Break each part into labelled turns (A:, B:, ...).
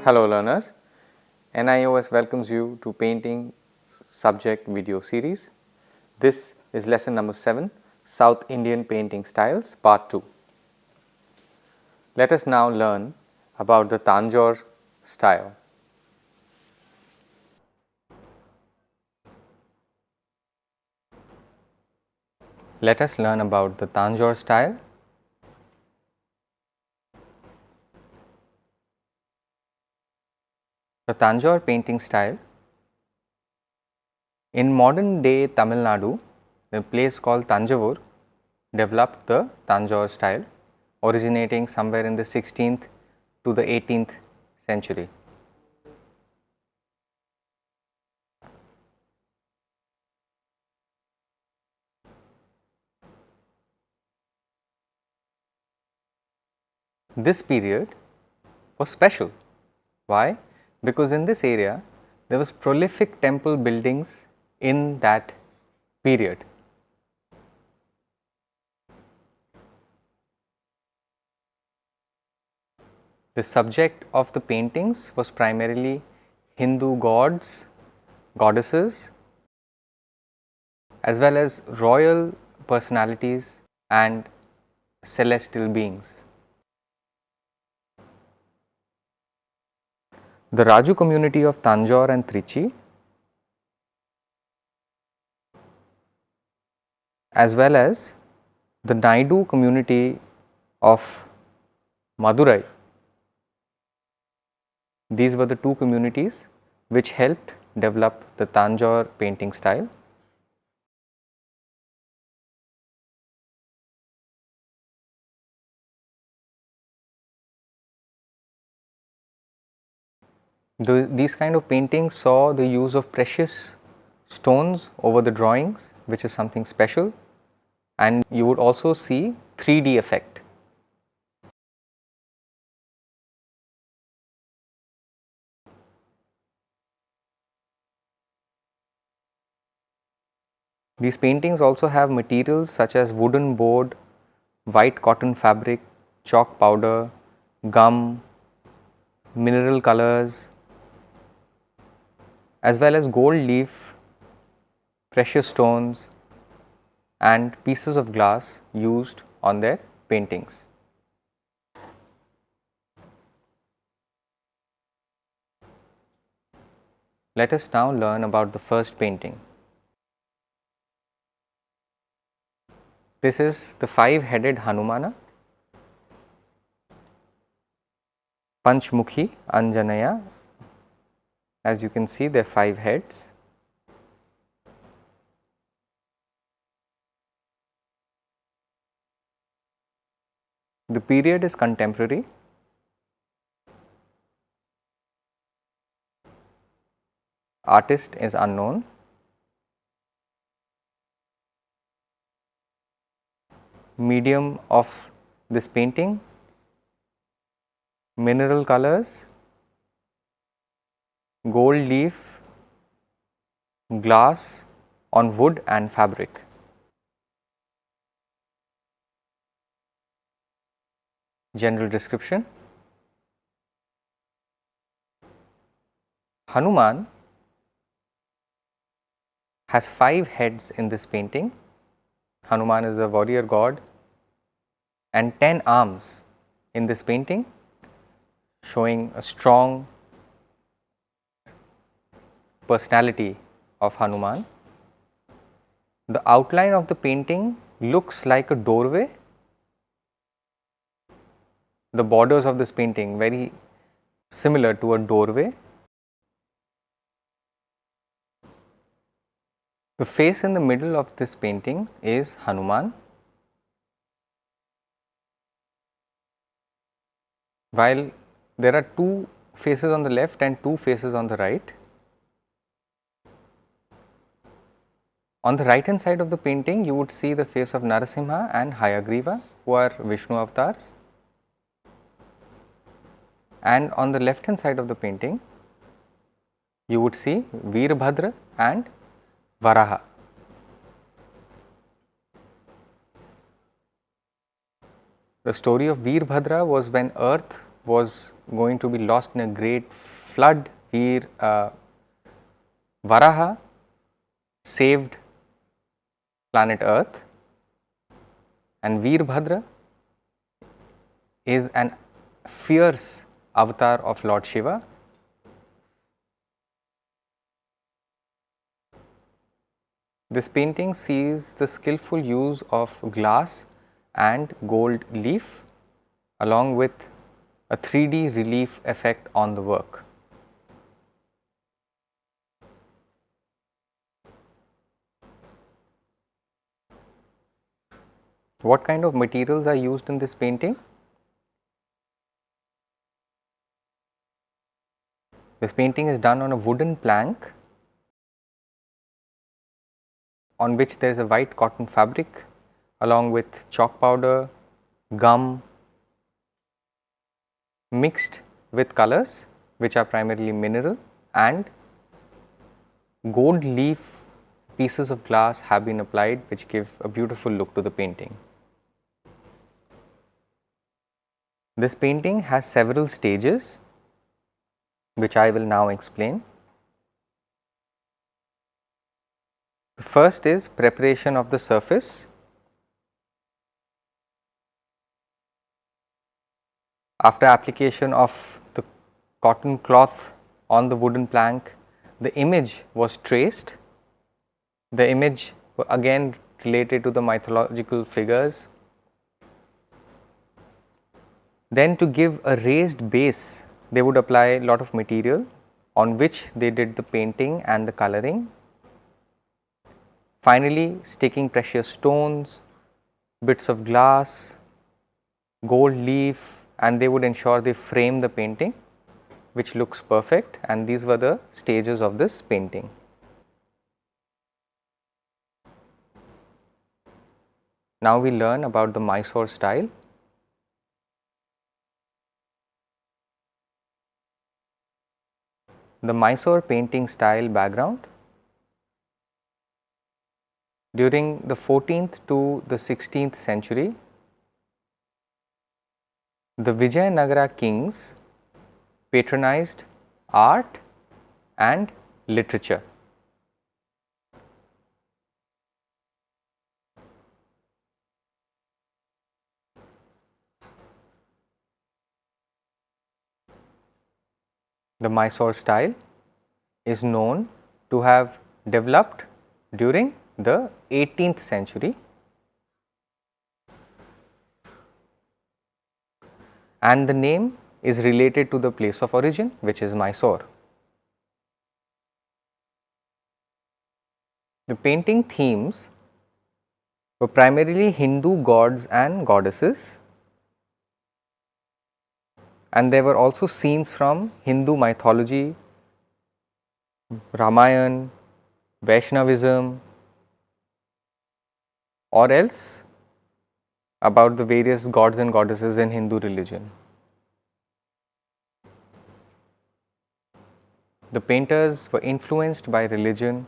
A: Hello learners, NIOS welcomes you to painting subject video series. This is lesson number 7, South Indian painting styles part 2. Let us now learn about the Tanjore style. Let us learn about the Tanjore style. The Tanjore painting style. In modern day Tamil Nadu, a place called Tanjavur developed the Tanjore style, originating somewhere in the 16th to the 18th century. This period was special. Why? Because in this area there was prolific temple buildings in that period. The subject of the paintings was primarily Hindu gods, goddesses, as well as royal personalities and celestial beings. The Raju community of Tanjore and Trichy, as well as the Naidu community of Madurai. These were the two communities which helped develop the Tanjore painting style. These kind of paintings saw the use of precious stones over the drawings, which is something special, and you would also see 3D effect. These paintings also have materials such as wooden board, white cotton fabric, chalk powder, gum, mineral colors, as well as gold leaf, precious stones and pieces of glass used on their paintings. Let us now learn about the first painting. This is the 5-headed Hanumana, Panchmukhi Anjanaya. As you can see, there are 5 heads. The period is contemporary. Artist is unknown. Medium of this painting, mineral colors, gold leaf, glass on wood and fabric. General description. Hanuman has 5 heads in this painting. Hanuman is the warrior god, and 10 arms in this painting, showing a strong personality of Hanuman. The outline of the painting looks like a doorway. The borders of this painting very similar to a doorway. The face in the middle of this painting is Hanuman, while there are 2 faces on the left and 2 faces on the right. On the right hand side of the painting, you would see the face of Narasimha and Hayagriva, who are Vishnu avatars, and on the left hand side of the painting, you would see Veerbhadra and Varaha. The story of Veerbhadra was when earth was going to be lost in a great flood. Varaha saved planet Earth, and Veerbhadra is an fierce avatar of Lord Shiva. This painting sees the skillful use of glass and gold leaf along with a 3D relief effect on the work. What kind of materials are used in this painting? This painting is done on a wooden plank on which there is a white cotton fabric along with chalk powder, gum mixed with colors which are primarily mineral, and gold leaf pieces of glass have been applied which give a beautiful look to the painting. This painting has several stages which I will now explain. The first is preparation of the surface. After application of the cotton cloth on the wooden plank, the image was traced. The image again related to the mythological figures. Then to give a raised base, they would apply a lot of material on which they did the painting and the coloring. Finally, sticking precious stones, bits of glass, gold leaf, and they would ensure they frame the painting which looks perfect, and these were the stages of this painting. Now we learn about the Mysore style. The Mysore painting style background. During the 14th to the 16th century, the Vijayanagara kings patronized art and literature. The Mysore style is known to have developed during the 18th century, and the name is related to the place of origin, which is Mysore. The painting themes were primarily Hindu gods and goddesses, and there were also scenes from Hindu mythology, Ramayana, Vaishnavism, or else about the various gods and goddesses in Hindu religion. The painters were influenced by religion,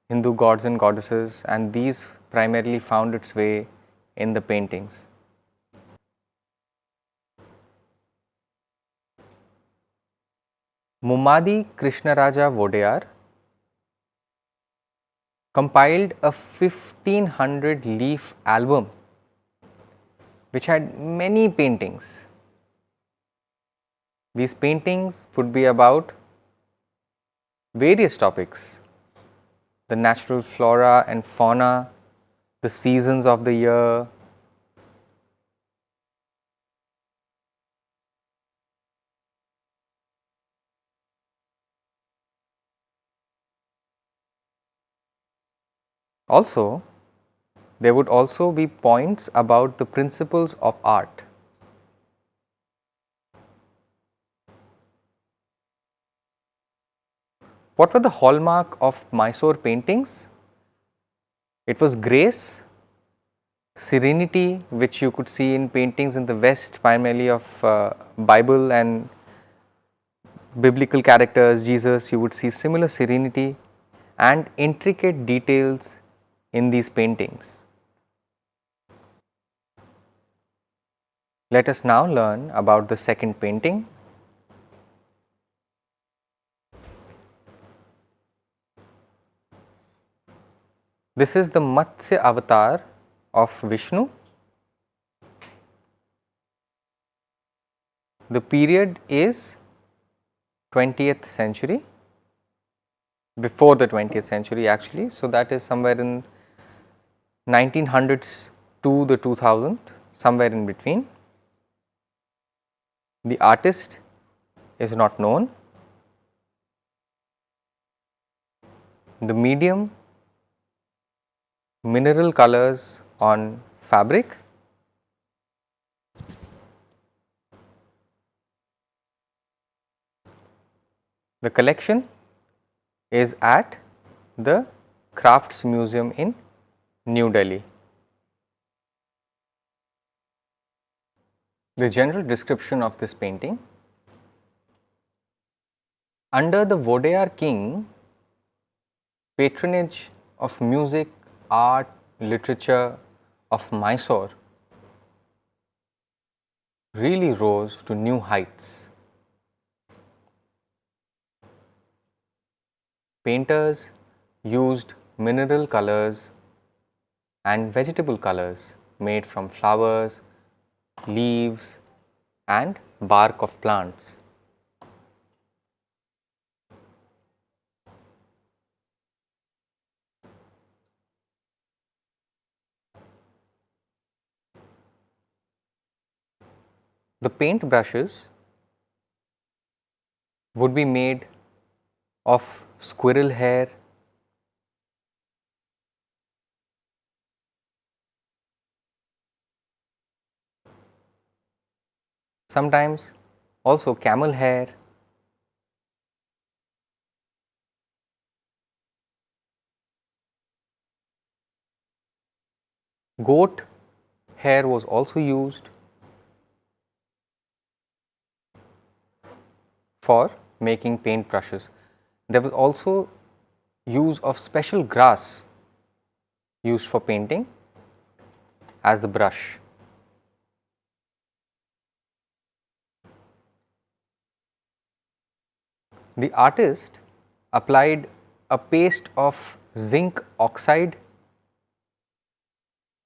A: Hindu gods and goddesses, and these primarily found its way in the paintings. Mummadi Krishnaraja Vodeyar compiled a 1500 leaf album which had many paintings. These paintings would be about various topics: the natural flora and fauna, the seasons of the year, also there would also be points about the principles of art. What were the hallmark of Mysore paintings? It was grace, serenity, which you could see in paintings in the West, primarily of Bible and biblical characters, Jesus. You would see similar serenity and intricate details in these paintings. Let us now learn about the second painting, This is the Matsya avatar of Vishnu. The period is 20th century, before the 20th century actually. So, that is somewhere in 1900s to the 2000, somewhere in between. The artist is not known. The medium, mineral colors on fabric. The collection is at the Crafts Museum in New Delhi. The general description of this painting: under the Vodeyar king, patronage of music, art, literature of Mysore really rose to new heights. Painters used mineral colors and vegetable colors made from flowers, leaves and bark of plants. The paint brushes would be made of squirrel hair, sometimes also camel hair, goat hair was also used for making paint brushes. There was also use of special grass used for painting as the brush. The artist applied a paste of zinc oxide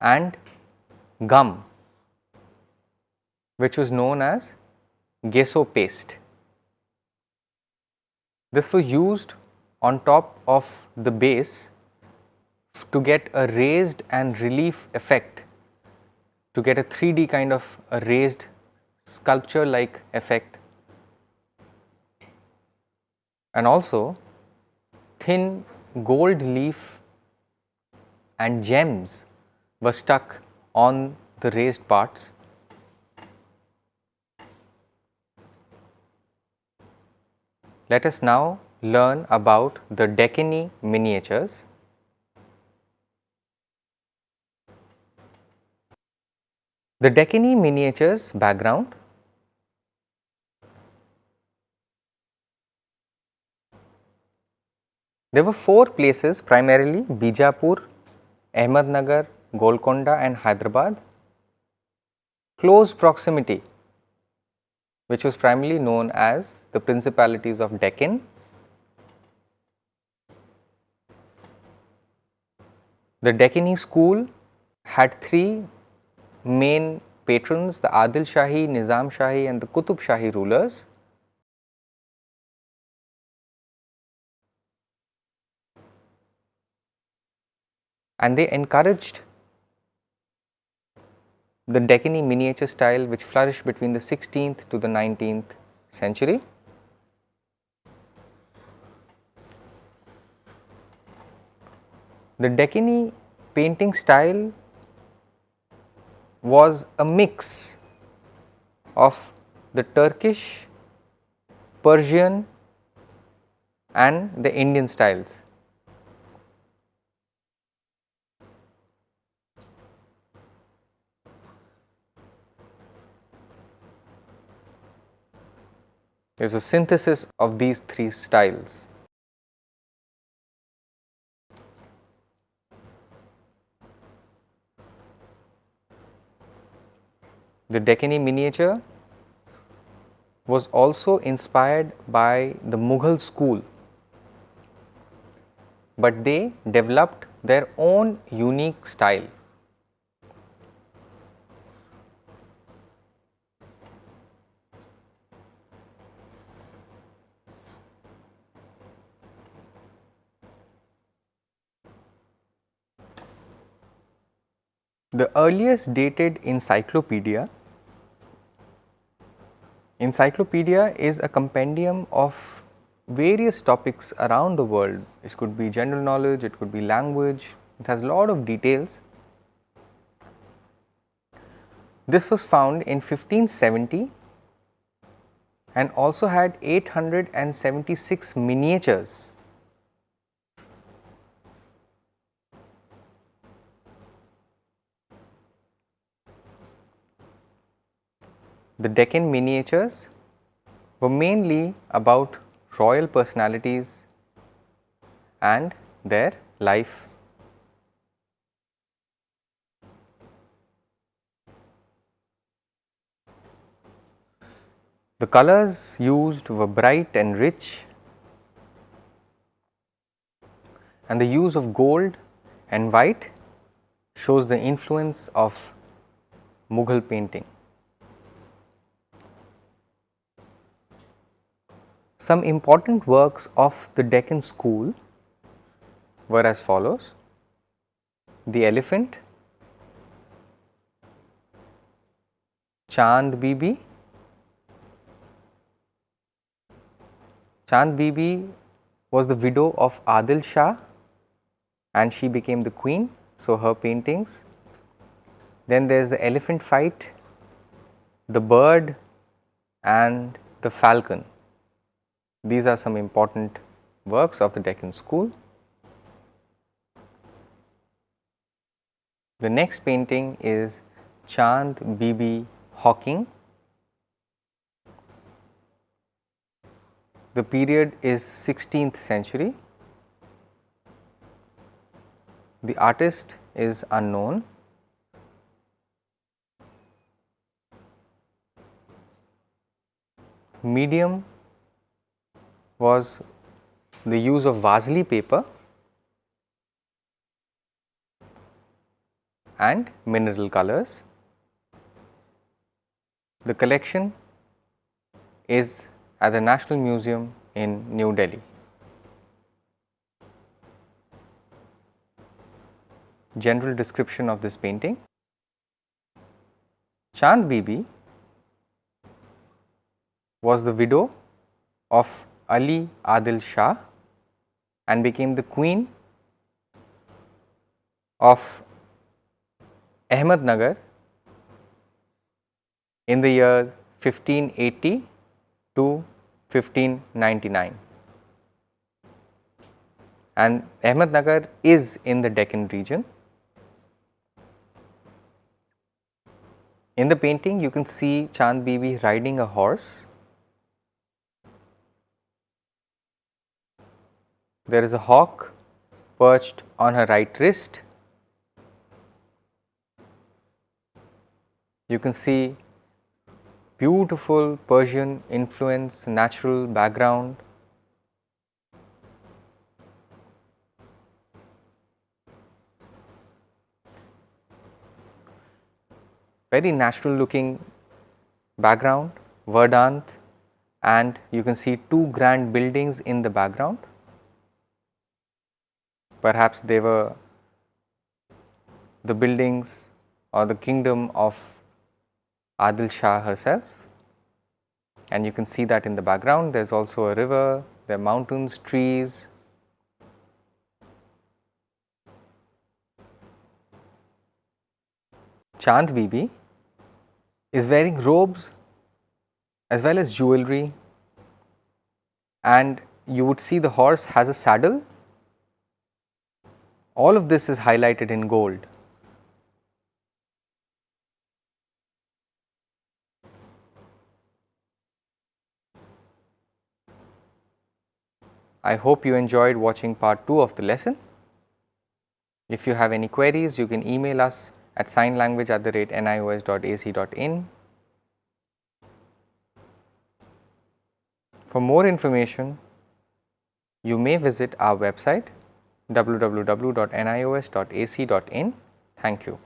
A: and gum, which was known as gesso paste. This was used on top of the base to get a raised and relief effect, to get a 3D kind of a raised sculpture like effect, and also thin gold leaf and gems were stuck on the raised parts. Let us now learn about the Deccan miniatures. The Deccan miniatures background: there were 4 places, primarily Bijapur, Ahmednagar, Golconda and Hyderabad, close proximity, which was primarily known as the principalities of Deccan. The Deccan school had 3 main patrons: the Adil Shahi, Nizam Shahi and the Qutub Shahi rulers. And they encouraged the Deccan miniature style, which flourished between the 16th to the 19th century. The Deccan painting style was a mix of the Turkish, Persian and the Indian styles. There is a synthesis of these 3 styles. The Deccan miniature was also inspired by the Mughal school. but they developed their own unique style. The earliest dated encyclopedia is a compendium of various topics around the world. It could be general knowledge, it could be language, it has a lot of details. This was found in 1570 and also had 876 miniatures. The Deccan miniatures were mainly about royal personalities and their life. The colors used were bright and rich, and the use of gold and white shows the influence of Mughal painting. Some important works of the Deccan school were as follows: The Elephant, Chand Bibi. Chand Bibi was the widow of Adil Shah and she became the queen, so her paintings. Then there is the elephant fight, the bird and the falcon. These are some important works of the Deccan school. The next painting is Chand Bibi Hawking. The period is 16th century. The artist is unknown. Medium was the use of Vasli paper and mineral colors. The collection is at the National Museum in New Delhi. General description of this painting: Chand Bibi was the widow of Ali Adil Shah and became the queen of Ahmednagar in the year 1580 to 1599, and Ahmednagar is in the Deccan region. In the painting you can see Chand Bibi riding a horse. There is a hawk perched on her right wrist. You can see beautiful Persian influence, natural background. Very natural looking background, verdant, and you can see two grand buildings in the background. Perhaps they were the buildings or the kingdom of Adil Shah herself, and you can see that in the background. There is also a river, there are mountains, trees. Chand Bibi is wearing robes as well as jewelry, and you would see the horse has a saddle. All of this is highlighted in gold. I hope you enjoyed watching part 2 of the lesson. If you have any queries, you can email us at signlanguage@nios.ac.in. For more information, you may visit our website www.nios.ac.in. Thank you.